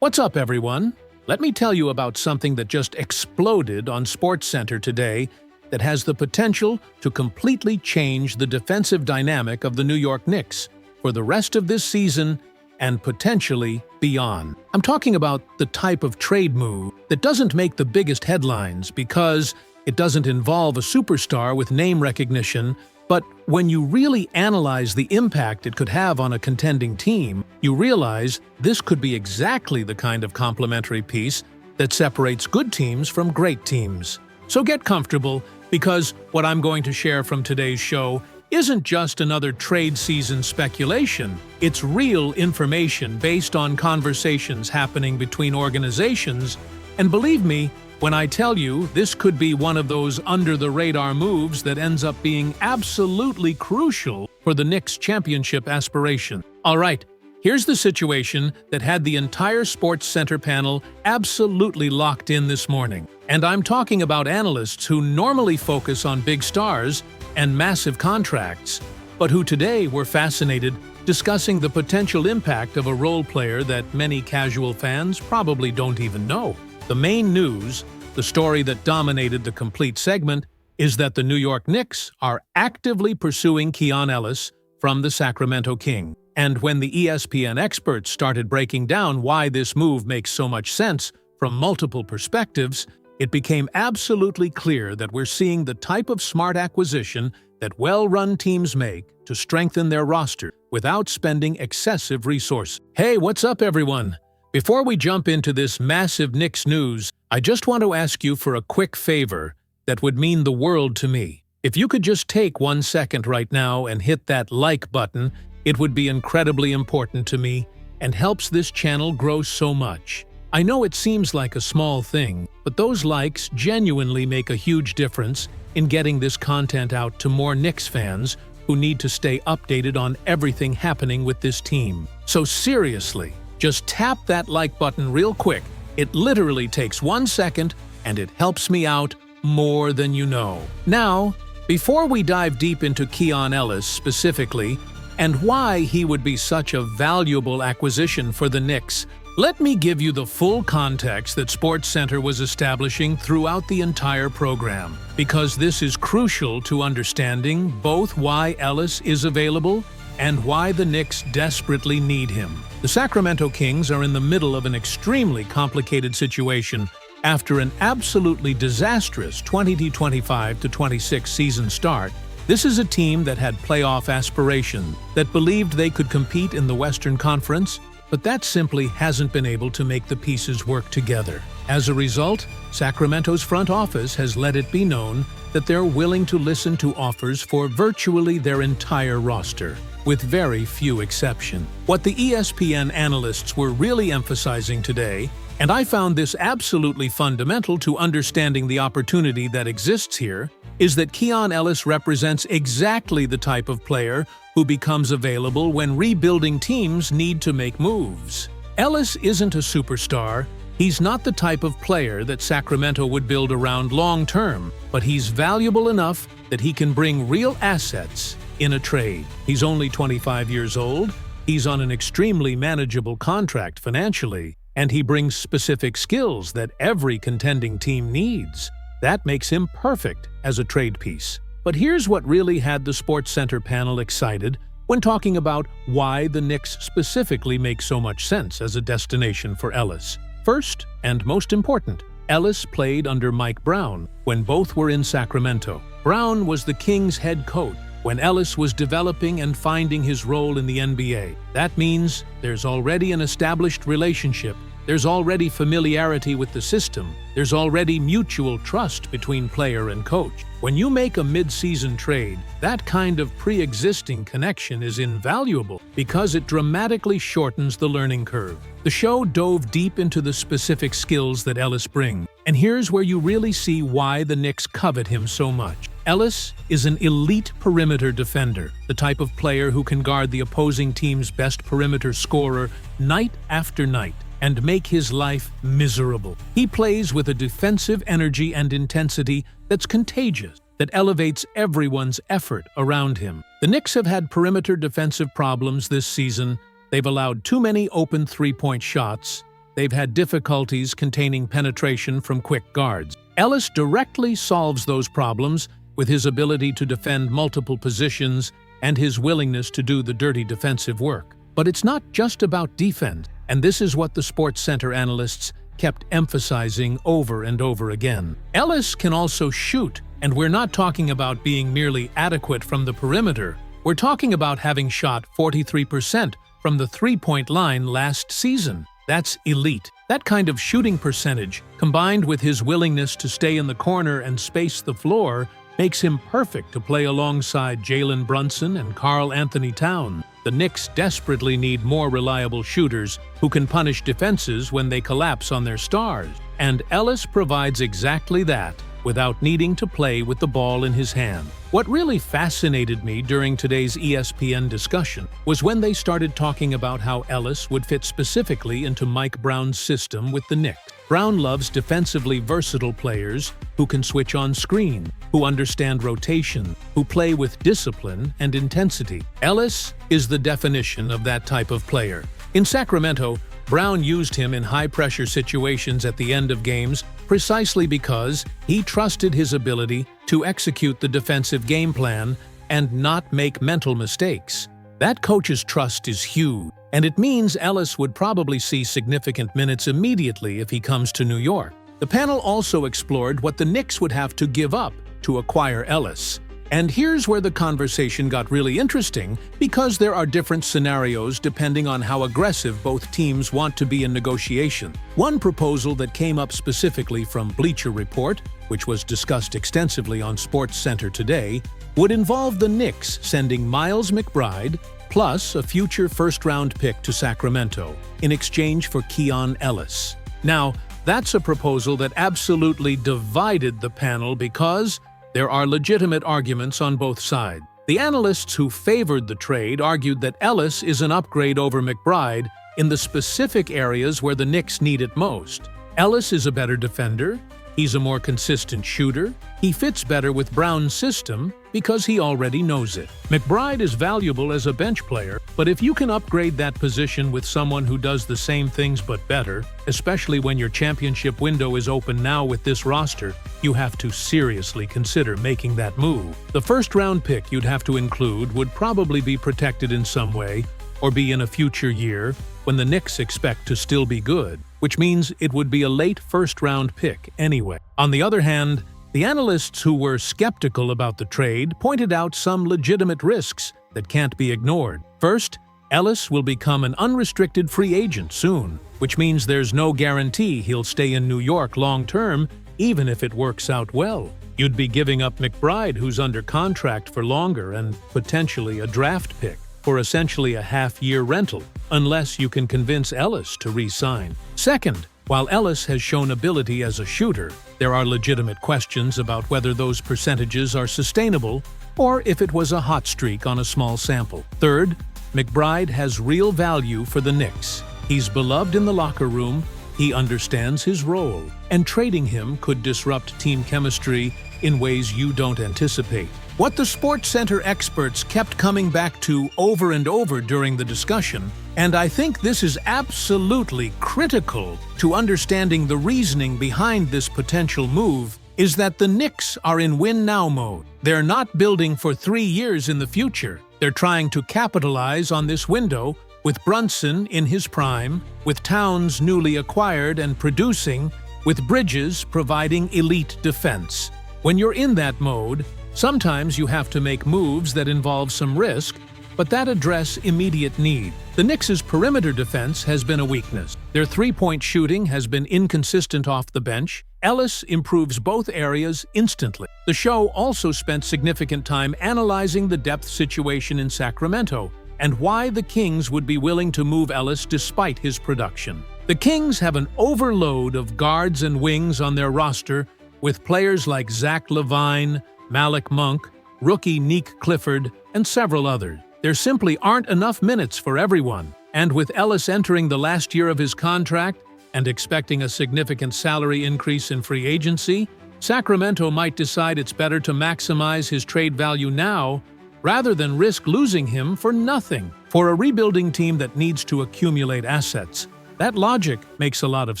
What's up, everyone? Let me tell you about something that just exploded on SportsCenter today that has the potential to completely change the defensive dynamic of the New York Knicks for the rest of this season and potentially beyond. I'm talking about the type of trade move that doesn't make the biggest headlines because it doesn't involve a superstar with name recognition, but when you really analyze the impact it could have on a contending team, you realize this could be exactly the kind of complementary piece that separates good teams from great teams. So get comfortable, because what I'm going to share from today's show isn't just another trade season speculation. It's real information based on conversations happening between organizations, and believe me, when I tell you this could be one of those under-the-radar moves that ends up being absolutely crucial for the Knicks' championship aspiration. All right, here's the situation that had the entire SportsCenter panel absolutely locked in this morning. And I'm talking about analysts who normally focus on big stars and massive contracts, but who today were fascinated discussing the potential impact of a role player that many casual fans probably don't even know. The main news, the story that dominated the complete segment, is that the New York Knicks are actively pursuing Keon Ellis from the Sacramento Kings. And when the ESPN experts started breaking down why this move makes so much sense from multiple perspectives, it became absolutely clear that we're seeing the type of smart acquisition that well-run teams make to strengthen their roster without spending excessive resources. Hey, what's up, everyone? Before we jump into this massive Knicks news, I just want to ask you for a quick favor that would mean the world to me. If you could just take 1 second right now and hit that like button, it would be incredibly important to me and helps this channel grow so much. I know it seems like a small thing, but those likes genuinely make a huge difference in getting this content out to more Knicks fans who need to stay updated on everything happening with this team. So seriously, just tap that like button real quick. It literally takes 1 second, and it helps me out more than you know. Now, before we dive deep into Keon Ellis specifically, and why he would be such a valuable acquisition for the Knicks, let me give you the full context that SportsCenter was establishing throughout the entire program, because this is crucial to understanding both why Ellis is available and why the Knicks desperately need him. The Sacramento Kings are in the middle of an extremely complicated situation after an absolutely disastrous 2025-26 season start. This is a team that had playoff aspirations, that believed they could compete in the Western Conference, but that simply hasn't been able to make the pieces work together. As a result, Sacramento's front office has let it be known that they're willing to listen to offers for virtually their entire roster, with very few exceptions. What the ESPN analysts were really emphasizing today, and I found this absolutely fundamental to understanding the opportunity that exists here, is that Keon Ellis represents exactly the type of player who becomes available when rebuilding teams need to make moves. Ellis isn't a superstar. He's not the type of player that Sacramento would build around long-term, but he's valuable enough that he can bring real assets in a trade. He's only 25 years old, he's on an extremely manageable contract financially, and he brings specific skills that every contending team needs. That makes him perfect as a trade piece. But here's what really had the SportsCenter panel excited when talking about why the Knicks specifically make so much sense as a destination for Ellis. First, and most important, Ellis played under Mike Brown when both were in Sacramento. Brown was the Kings' head coach when Ellis was developing and finding his role in the NBA. That means there's already an established relationship, there's already familiarity with the system, there's already mutual trust between player and coach. When you make a mid-season trade, that kind of pre-existing connection is invaluable because it dramatically shortens the learning curve. The show dove deep into the specific skills that Ellis brings, and here's where you really see why the Knicks covet him so much. Ellis is an elite perimeter defender, the type of player who can guard the opposing team's best perimeter scorer night after night and make his life miserable. He plays with a defensive energy and intensity that's contagious, that elevates everyone's effort around him. The Knicks have had perimeter defensive problems this season. They've allowed too many open three-point shots. they've had difficulties containing penetration from quick guards. Ellis directly solves those problems with his ability to defend multiple positions and his willingness to do the dirty defensive work. But it's not just about defense, and this is what the Sports Center analysts kept emphasizing over and over again. Ellis can also shoot, and we're not talking about being merely adequate from the perimeter. We're talking about having shot 43% from the three-point line last season. That's elite. That kind of shooting percentage, combined with his willingness to stay in the corner and space the floor, makes him perfect to play alongside Jalen Brunson and Karl Anthony Towns. The Knicks desperately need more reliable shooters who can punish defenses when they collapse on their stars. And Ellis provides exactly that, without needing to play with the ball in his hand. What really fascinated me during today's ESPN discussion was when they started talking about how Ellis would fit specifically into Mike Brown's system with the Knicks. Brown loves defensively versatile players who can switch on screen, who understand rotation, who play with discipline and intensity. Ellis is the definition of that type of player. In Sacramento, Brown used him in high-pressure situations at the end of games precisely because he trusted his ability to execute the defensive game plan and not make mental mistakes. That coach's trust is huge, and it means Ellis would probably see significant minutes immediately if he comes to New York. The panel also explored what the Knicks would have to give up to acquire Ellis. And here's where the conversation got really interesting, because there are different scenarios depending on how aggressive both teams want to be in negotiation. One proposal that came up specifically from Bleacher Report, which was discussed extensively on Sports Center today, would involve the Knicks sending Miles McBride plus a future first-round pick to Sacramento in exchange for Keon Ellis. Now, that's a proposal that absolutely divided the panel because there are legitimate arguments on both sides. The analysts who favored the trade argued that Ellis is an upgrade over McBride in the specific areas where the Knicks need it most. Ellis is a better defender, he's a more consistent shooter, he fits better with Brown's system because he already knows it. McBride is valuable as a bench player, but if you can upgrade that position with someone who does the same things but better, especially when your championship window is open now with this roster, you have to seriously consider making that move. The first-round pick you'd have to include would probably be protected in some way, or be in a future year when the Knicks expect to still be good, which means it would be a late first-round pick anyway. On the other hand, the analysts who were skeptical about the trade pointed out some legitimate risks that can't be ignored. First, Ellis will become an unrestricted free agent soon, which means there's no guarantee he'll stay in New York long-term, even if it works out well. You'd be giving up McBride, who's under contract for longer, and potentially a draft pick for essentially a half-year rental, unless you can convince Ellis to re-sign. Second, while Ellis has shown ability as a shooter, there are legitimate questions about whether those percentages are sustainable or if it was a hot streak on a small sample. Third, McBride has real value for the Knicks. He's beloved in the locker room, he understands his role, and trading him could disrupt team chemistry in ways you don't anticipate. What the Sports Center experts kept coming back to over and over during the discussion, and I think this is absolutely critical to understanding the reasoning behind this potential move, is that the Knicks are in win-now mode. They're not building for 3 years in the future. They're trying to capitalize on this window with Brunson in his prime, with Towns newly acquired and producing, with Bridges providing elite defense. When you're in that mode, sometimes you have to make moves that involve some risk, but that address immediate need. The Knicks' perimeter defense has been a weakness. Their three-point shooting has been inconsistent off the bench. Ellis improves both areas instantly. The show also spent significant time analyzing the depth situation in Sacramento and why the Kings would be willing to move Ellis despite his production. The Kings have an overload of guards and wings on their roster, with players like Zach LaVine, Malik Monk, rookie Nick Clifford, and several others. There simply aren't enough minutes for everyone, and with Ellis entering the last year of his contract and expecting a significant salary increase in free agency, Sacramento might decide it's better to maximize his trade value now rather than risk losing him for nothing. For a rebuilding team that needs to accumulate assets, That logic makes a lot of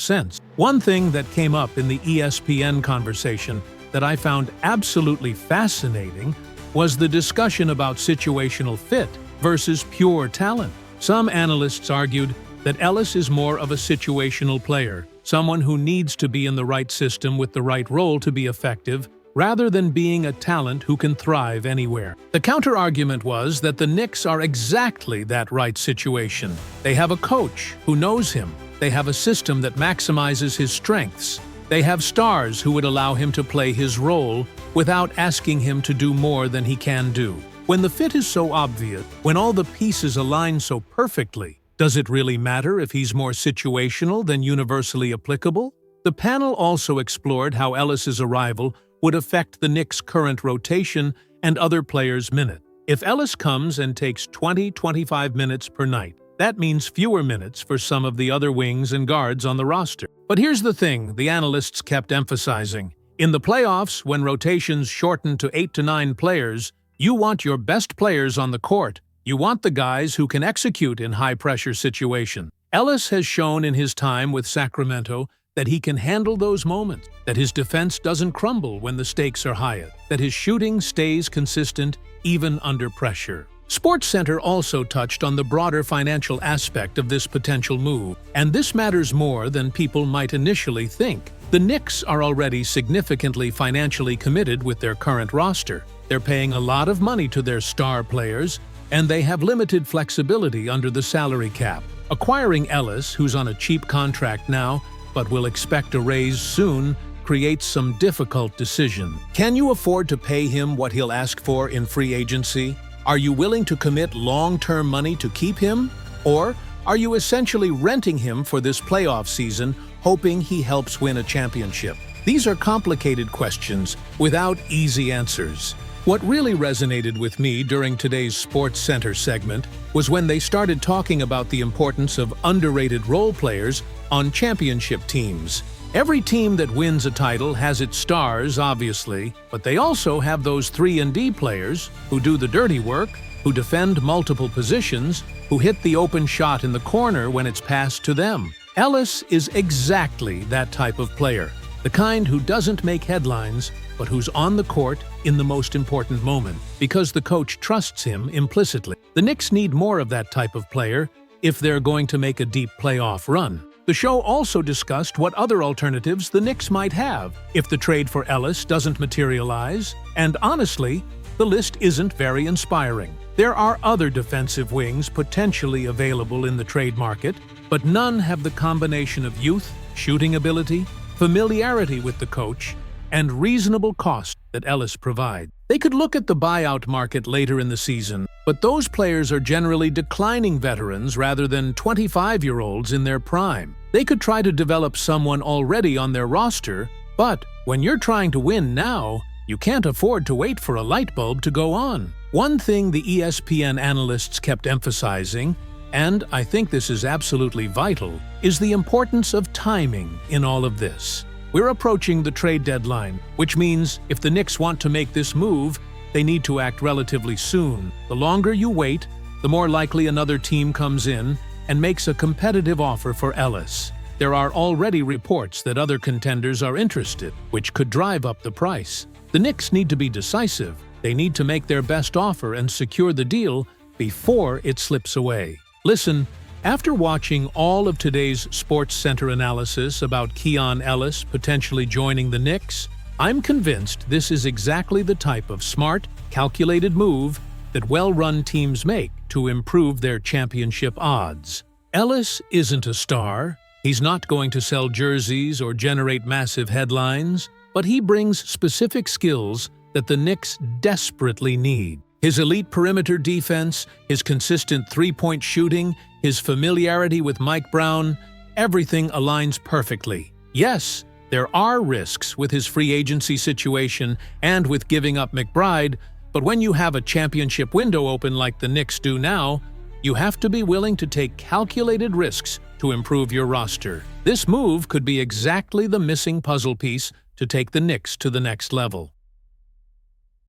sense. One thing that came up in the ESPN conversation that I found absolutely fascinating was the discussion about situational fit versus pure talent. Some analysts argued that Ellis is more of a situational player, someone who needs to be in the right system with the right role to be effective, rather than being a talent who can thrive anywhere. The counter-argument was that the Knicks are exactly that right situation. They have a coach who knows him. They have a system that maximizes his strengths. They have stars who would allow him to play his role without asking him to do more than he can do. When the fit is so obvious, when all the pieces align so perfectly, does it really matter if he's more situational than universally applicable? The panel also explored how Ellis's arrival would affect the Knicks' current rotation and other players' minutes. If Ellis comes and takes 20-25 minutes per night, that means fewer minutes for some of the other wings and guards on the roster. But here's the thing the analysts kept emphasizing. In the playoffs, when rotations shorten to 8 to 9 players, you want your best players on the court. You want the guys who can execute in high-pressure situations. Ellis has shown in his time with Sacramento that he can handle those moments, that his defense doesn't crumble when the stakes are highest, that his shooting stays consistent even under pressure. SportsCenter also touched on the broader financial aspect of this potential move, and this matters more than people might initially think. The Knicks are already significantly financially committed with their current roster. They're paying a lot of money to their star players, and they have limited flexibility under the salary cap. Acquiring Ellis, who's on a cheap contract now, but will expect a raise soon, creates some difficult decisions. Can you afford to pay him what he'll ask for in free agency? Are you willing to commit long-term money to keep him? Or are you essentially renting him for this playoff season, hoping he helps win a championship? These are complicated questions without easy answers. What really resonated with me during today's SportsCenter segment was when they started talking about the importance of underrated role players on championship teams. Every team that wins a title has its stars, obviously, but they also have those 3-and-D players who do the dirty work, who defend multiple positions, who hit the open shot in the corner when it's passed to them. Ellis is exactly that type of player, the kind who doesn't make headlines, but who's on the court in the most important moment, because the coach trusts him implicitly. The Knicks need more of that type of player if they're going to make a deep playoff run. The show also discussed what other alternatives the Knicks might have if the trade for Ellis doesn't materialize, and honestly, the list isn't very inspiring. There are other defensive wings potentially available in the trade market, but none have the combination of youth, shooting ability, familiarity with the coach, and reasonable cost that Ellis provides. They could look at the buyout market later in the season, but those players are generally declining veterans rather than 25-year-olds in their prime. They could try to develop someone already on their roster, but when you're trying to win now, you can't afford to wait for a light bulb to go on. One thing the ESPN analysts kept emphasizing, and I think this is absolutely vital, is the importance of timing in all of this. We're approaching the trade deadline, which means if the Knicks want to make this move, they need to act relatively soon. The longer you wait, the more likely another team comes in and makes a competitive offer for Ellis. There are already reports that other contenders are interested, which could drive up the price. The Knicks need to be decisive. They need to make their best offer and secure the deal before it slips away. Listen, after watching all of today's SportsCenter analysis about Keon Ellis potentially joining the Knicks, I'm convinced this is exactly the type of smart, calculated move that well-run teams make to improve their championship odds. Ellis isn't a star. He's not going to sell jerseys or generate massive headlines, but he brings specific skills that the Knicks desperately need. His elite perimeter defense, his consistent three-point shooting, his familiarity with Mike Brown, everything aligns perfectly. Yes, there are risks with his free agency situation and with giving up McBride, but when you have a championship window open like the Knicks do now, you have to be willing to take calculated risks to improve your roster. This move could be exactly the missing puzzle piece to take the Knicks to the next level.